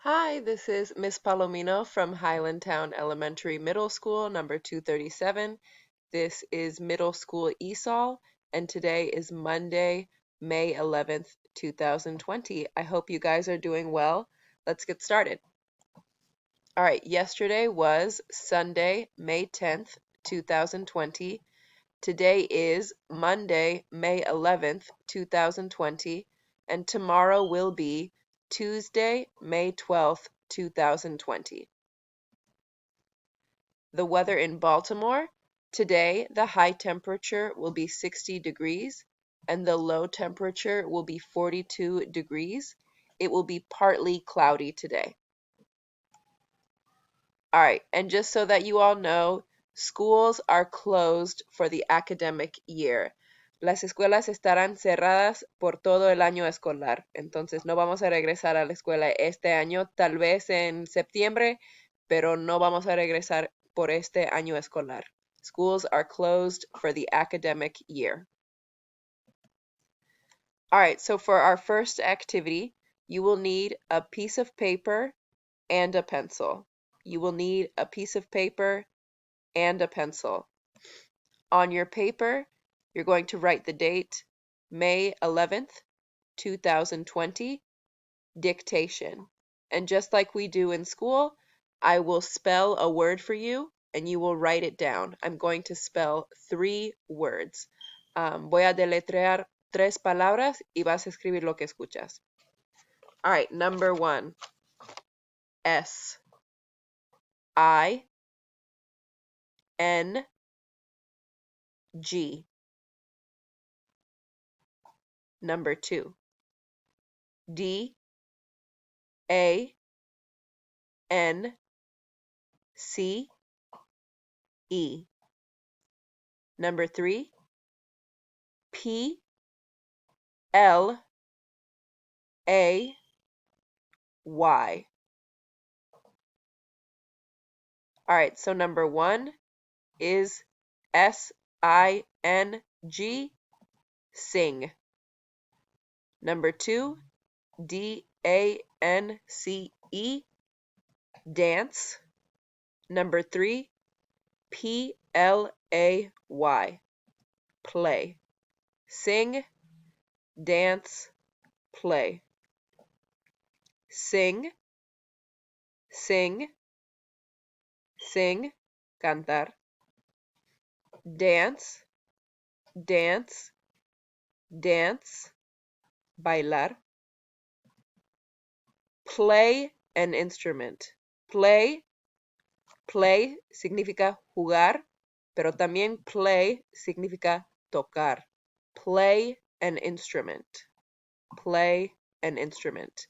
Hi, this is Miss Palomino from Highlandtown Elementary Middle School, number 237. This is Middle School ESOL, and today is Monday, May 11th, 2020. I hope you guys are doing well. Let's get started. All right, yesterday was Sunday, May 10th, 2020. Today is Monday, May 11th, 2020, and tomorrow will be Tuesday, May 12th, 2020. The weather in Baltimore. Today, the high temperature will be 60 degrees and the low temperature will be 42 degrees. It will be partly cloudy today. All right, and just so that you all know, schools are closed for the academic year. Las escuelas estarán cerradas por todo el año escolar. Entonces, no vamos a regresar a la escuela este año, tal vez en septiembre, pero no vamos a regresar por este año escolar. Schools are closed for the academic year. All right, so for our first activity, you will need a piece of paper and a pencil. You will need a piece of paper and a pencil. On your paper, you're going to write the date, May 11th, 2020, dictation. And just like we do in school, I will spell a word for you and you will write it down. I'm going to spell 3 words. Voy a deletrear 3 palabras y vas a escribir lo que escuchas. All right, number 1, S, I, N, G. Number 2, D, A, N, C, E. Number 3, P, L, A, Y. All right, so number 1 is S-I-N-G, sing. Number 2, D-A-N-C-E, dance. Number 3, P-L-A-Y, play. Sing, dance, play. Sing, sing, sing, cantar. Dance, dance, dance, bailar. Play an instrument. Play significa jugar, pero también play significa tocar. Play an instrument. Play an instrument.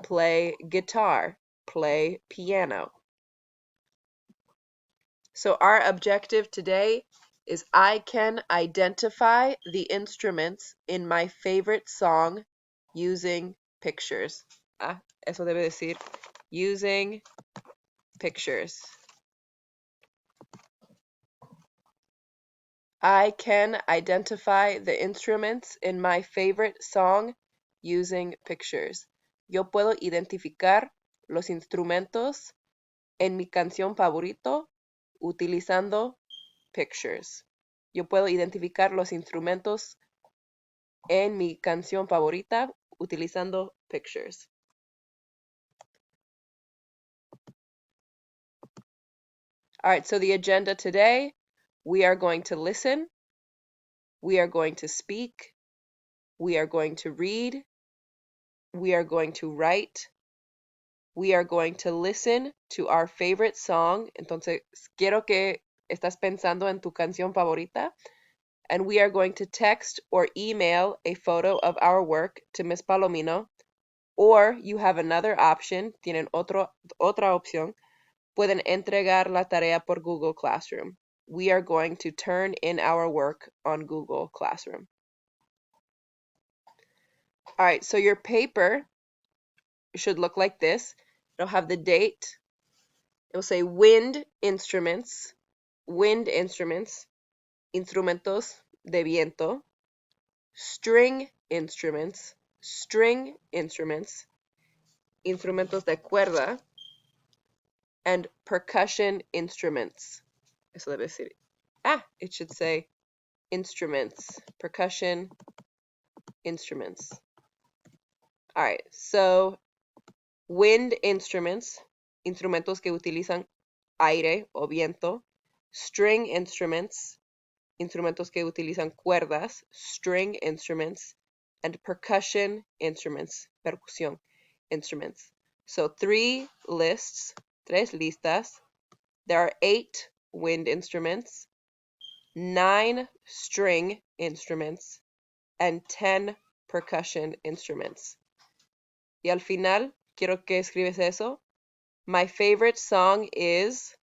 Play guitar. Play piano. So our objective today is I can identify the instruments in my favorite song using pictures. Eso debe decir using pictures. I can identify the instruments in my favorite song using pictures. Yo puedo identificar los instrumentos en mi canción favorito utilizando pictures. Yo puedo identificar los instrumentos en mi canción favorita utilizando pictures. All right, so the agenda today, we are going to listen, we are going to speak, we are going to read, we are going to write, we are going to listen to our favorite song. Entonces, quiero que estás pensando en tu canción favorita. And we are going to text or email a photo of our work to Miss Palomino. Or you have another option, tienen otra opción, pueden entregar la tarea por Google Classroom. We are going to turn in our work on Google Classroom. All right, so your paper should look like this. It'll have the date. It'll say wind instruments, instrumentos de viento, string instruments, instrumentos de cuerda, and percussion instruments. Eso debe decir. It should say instruments. Percussion instruments. All right, so wind instruments, instrumentos que utilizan aire o viento. String instruments, instrumentos que utilizan cuerdas. String instruments. And percussion instruments, percusión instruments. So tres listas. There are 8 wind instruments, 9 string instruments, and 10 percussion instruments. Y al final, quiero que escribes eso. My favorite song is,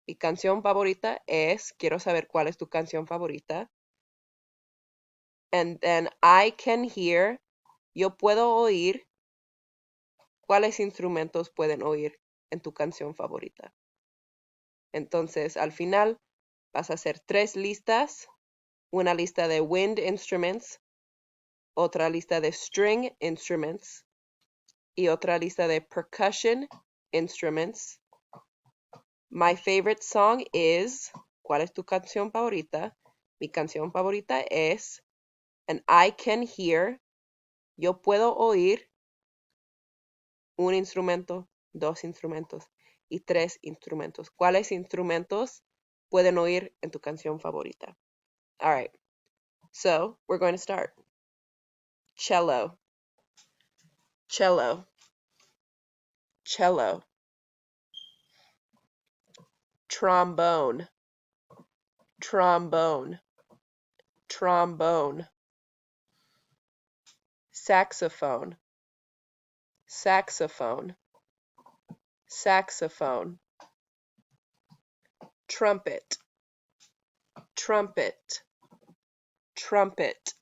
mi canción favorita es, quiero saber cuál es tu canción favorita. And then I can hear, yo puedo oír, cuáles instrumentos pueden oír en tu canción favorita. Entonces, al final, vas a hacer 3 listas, una lista de wind instruments, otra lista de string instruments y otra lista de percussion instruments. My favorite song is, ¿cuál es tu canción favorita? Mi canción favorita es, and I can hear, yo puedo oír un instrumento, 2 instrumentos y 3 instrumentos. ¿Cuáles instrumentos pueden oír en tu canción favorita? All right, so we're going to start. Cello, cello, cello. Trombone, trombone, trombone. Saxophone, saxophone, saxophone. Trumpet, trumpet, trumpet.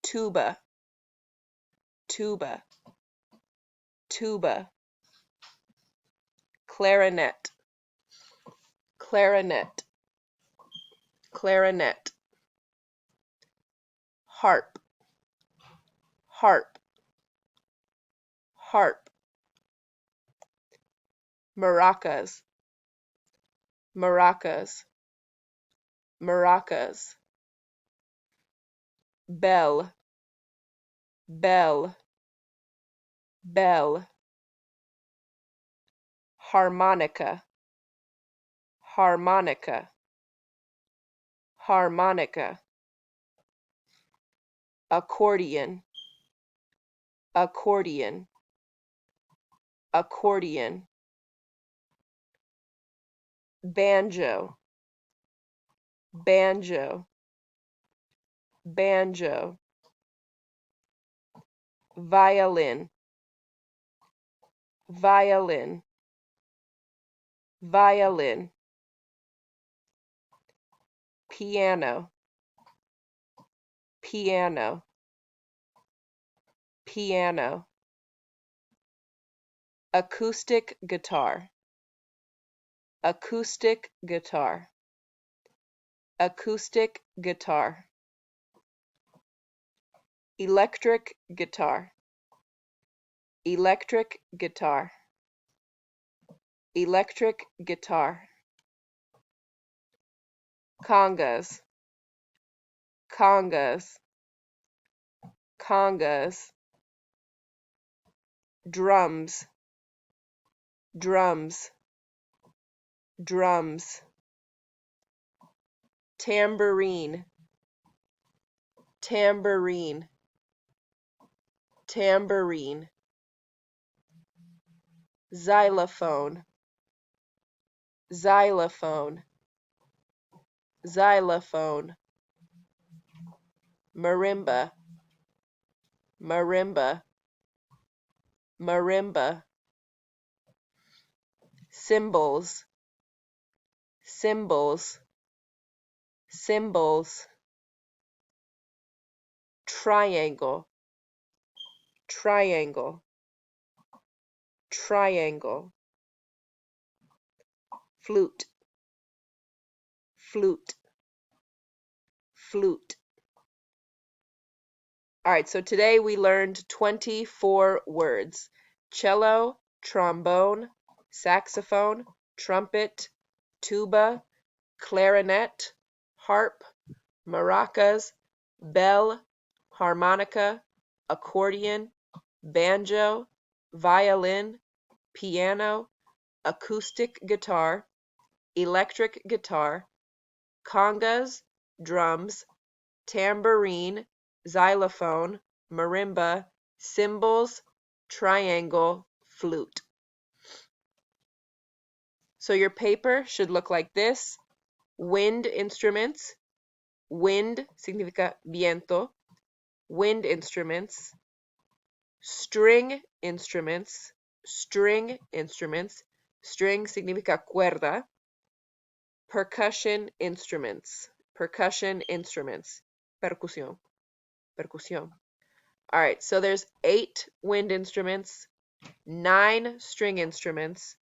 Tuba, tuba, tuba. Clarinet, clarinet, clarinet. Harp, harp, harp. Maracas, maracas, maracas. Bell, bell, bell. Harmonica, harmonica, harmonica. Accordion, accordion, accordion. Banjo, banjo, banjo. Violin, violin, violin. Piano, piano, piano. Acoustic guitar, acoustic guitar, acoustic guitar. Electric guitar, electric guitar, electric guitar. Congas, congas, congas. Drums, drums, drums. Tambourine, tambourine, tambourine. Xylophone, xylophone, xylophone. Marimba, marimba, marimba. Cymbals, cymbals, cymbals. Triangle, triangle, triangle. Flute, flute, flute. All right, so today we learned 24 words. Cello, trombone, saxophone, trumpet, tuba, clarinet, harp, maracas, bell, harmonica, accordion, banjo, violin, piano, acoustic guitar, electric guitar, congas, drums, tambourine, xylophone, marimba, cymbals, triangle, flute. So your paper should look like this. Wind instruments. Wind significa viento. Wind instruments. String instruments. String instruments. String significa cuerda. Percussion instruments. Percussion instruments. Percusión. Percusión. All right, so there's 8 wind instruments, 9 string instruments,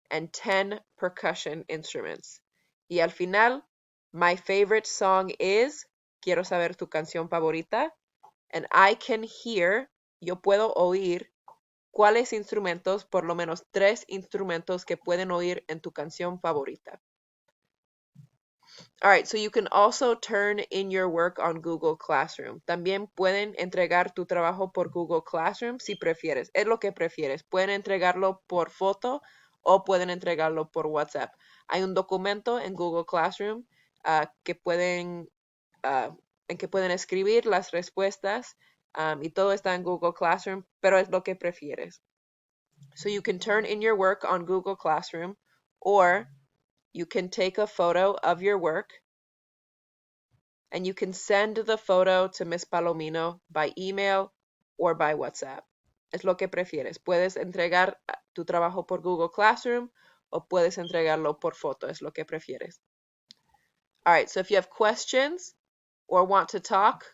and 10 percussion instruments. Y al final, my favorite song is Quiero saber tu canción favorita. And I can hear, yo puedo oír, cuáles instrumentos, por lo menos 3 instrumentos que pueden oír en tu canción favorita. All right, so you can also turn in your work on Google Classroom. También pueden entregar tu trabajo por Google Classroom si prefieres. Es lo que prefieres. Pueden entregarlo por foto o pueden entregarlo por WhatsApp. Hay un documento en Google Classroom en que pueden escribir las respuestas y todo está en Google Classroom, pero es lo que prefieres. So you can turn in your work on Google Classroom, or you can take a photo of your work and you can send the photo to Miss Palomino by email or by WhatsApp. Es lo que prefieres. Puedes entregar tu trabajo por Google Classroom o puedes entregarlo por foto. Es lo que prefieres. All right, so if you have questions or want to talk,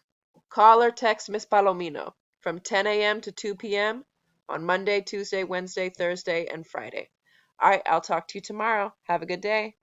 call or text Miss Palomino from 10 a.m. to 2 p.m. on Monday, Tuesday, Wednesday, Thursday, and Friday. All right, I'll talk to you tomorrow. Have a good day.